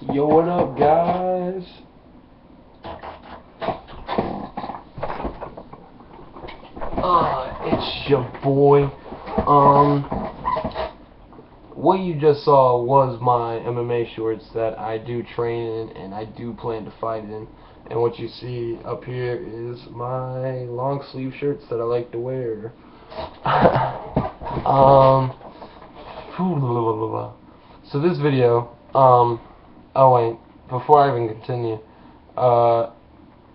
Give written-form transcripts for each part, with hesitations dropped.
Yo, what up, guys? It's your boy. What you just saw was my MMA shorts that I do train in and I do plan to fight in. And what you see up here is my long sleeve shirts that I like to wear. So this video, oh wait, before I even continue, I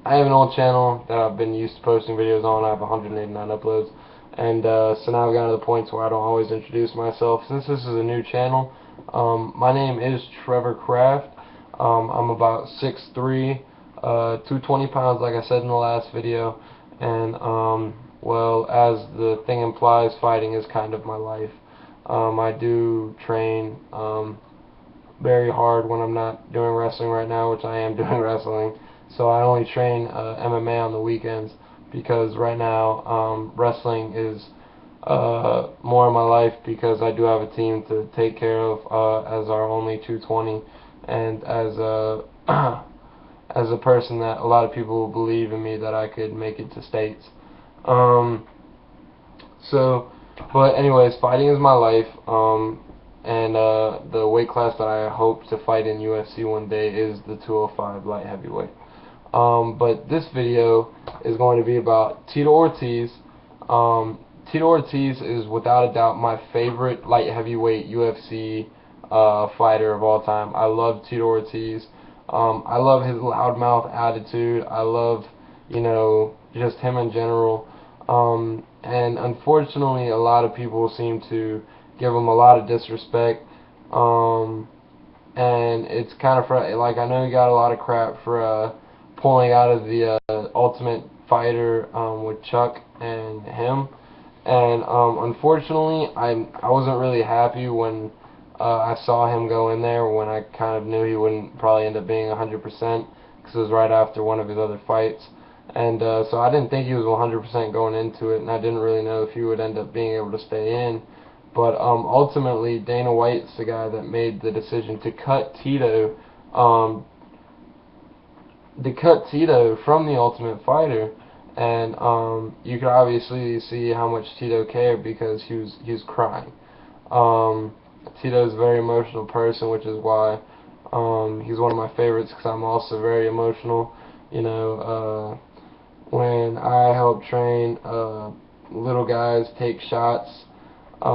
have an old channel that I've been used to posting videos on. I have 189 uploads, and so now I've gotten to the point where I don't always introduce myself. Since this is a new channel, my name is Trevor Kraft. I'm about 6'3", 220 pounds, like I said in the last video, and well, as the thing implies, fighting is kind of my life. I do train very hard when I'm not doing wrestling right now, which I am doing wrestling. So I only train MMA on the weekends because right now wrestling is more of my life because I do have a team to take care of as our only 220, and as a as a person that a lot of people believe in me that I could make it to states. But anyways, fighting is my life. And the weight class that I hope to fight in UFC one day is the 205 light heavyweight. But this video is going to be about Tito Ortiz. Tito Ortiz is without a doubt my favorite light heavyweight UFC fighter of all time. I love Tito Ortiz. I love his loudmouth attitude. I love, just him in general. And unfortunately, a lot of people seem to give him a lot of disrespect. And it's kind of like, I know he got a lot of crap for pulling out of the Ultimate Fighter with Chuck and him. And unfortunately, I wasn't really happy when I saw him go in there, when I kind of knew he wouldn't probably end up being 100%, because it was right after one of his other fights. And so I didn't think he was 100% going into it, and I didn't really know if he would end up being able to stay in. But ultimately, Dana White's the guy that made the decision to cut Tito, from the Ultimate Fighter. And you could obviously see how much Tito cared because he was crying. Tito's a very emotional person, which is why he's one of my favorites, because I'm also very emotional. When I help train little guys take shots, it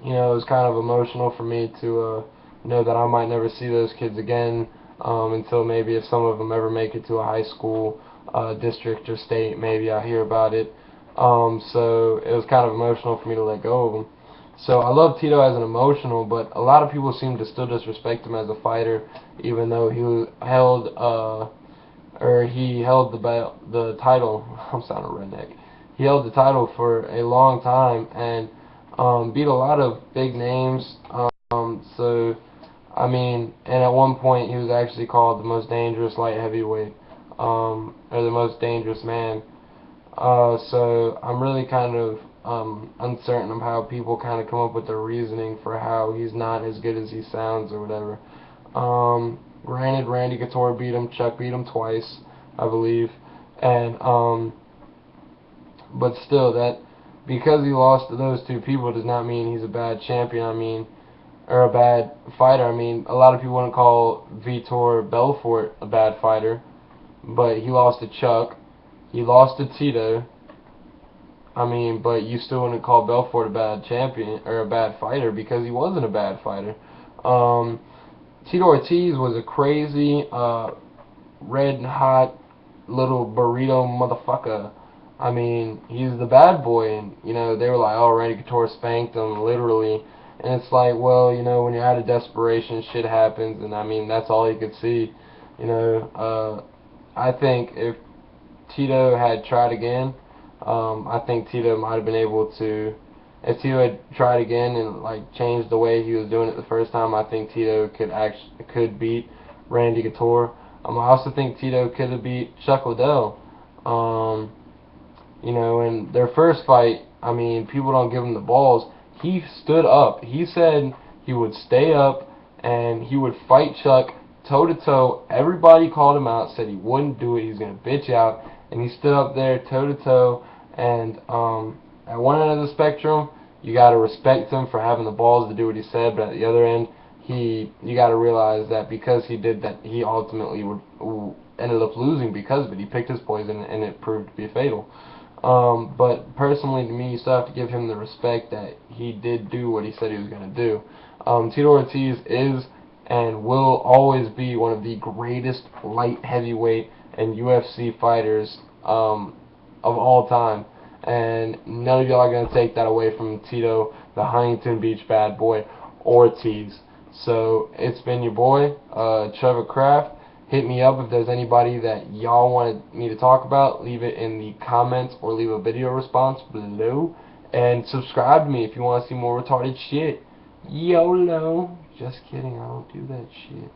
was kind of emotional for me to know that I might never see those kids again until maybe if some of them ever make it to a high school, district or state, maybe I hear about it. So it was kind of emotional for me to let go of them. So I love Tito as an emotional, but a lot of people seem to still disrespect him as a fighter, even though he held the title. I'm sounding redneck. He held the title for a long time and beat a lot of big names. And at one point he was actually called the most dangerous light heavyweight, or the most dangerous man. So I'm really kind of uncertain of how people kind of come up with their reasoning for how he's not as good as he sounds or whatever. Granted, Randy Couture beat him, Chuck beat him twice, I believe, and but still, that because he lost to those two people does not mean he's a bad champion. Or a bad fighter. A lot of people wouldn't call Vitor Belfort a bad fighter, but he lost to Chuck, he lost to Tito. But you still wouldn't call Belfort a bad champion or a bad fighter because he wasn't a bad fighter. Tito Ortiz was a crazy, red and hot little burrito motherfucker. He's the bad boy, and they were like, oh, Randy Couture spanked him, literally. And it's like, well, when you're out of desperation, shit happens, and that's all you could see. I think if Tito had tried again, I think Tito might have been able to. If Tito had tried again and changed the way he was doing it the first time, I think Tito could beat Randy Couture. I also think Tito could have beat Chuck Liddell. In their first fight, people don't give him the balls. He stood up. He said he would stay up and he would fight Chuck toe to toe. Everybody called him out, said he wouldn't do it, he's gonna bitch out, and he stood up there toe to toe. And at one end of the spectrum, you gotta respect him for having the balls to do what he said, but at the other end, you gotta realize that because he did that, he ultimately ended up losing because of it. He picked his poison, and it proved to be fatal. But personally, to me, you still have to give him the respect that he did do what he said he was gonna do. Tito Ortiz is and will always be one of the greatest light heavyweight and UFC fighters of all time, and none of y'all are going to take that away from Tito, the Huntington Beach bad boy, Ortiz. So it's been your boy, Trevor Kraft. Hit me up if there's anybody that y'all wanted me to talk about. Leave it in the comments or leave a video response below. And subscribe to me if you want to see more retarded shit. YOLO. Just kidding, I don't do that shit.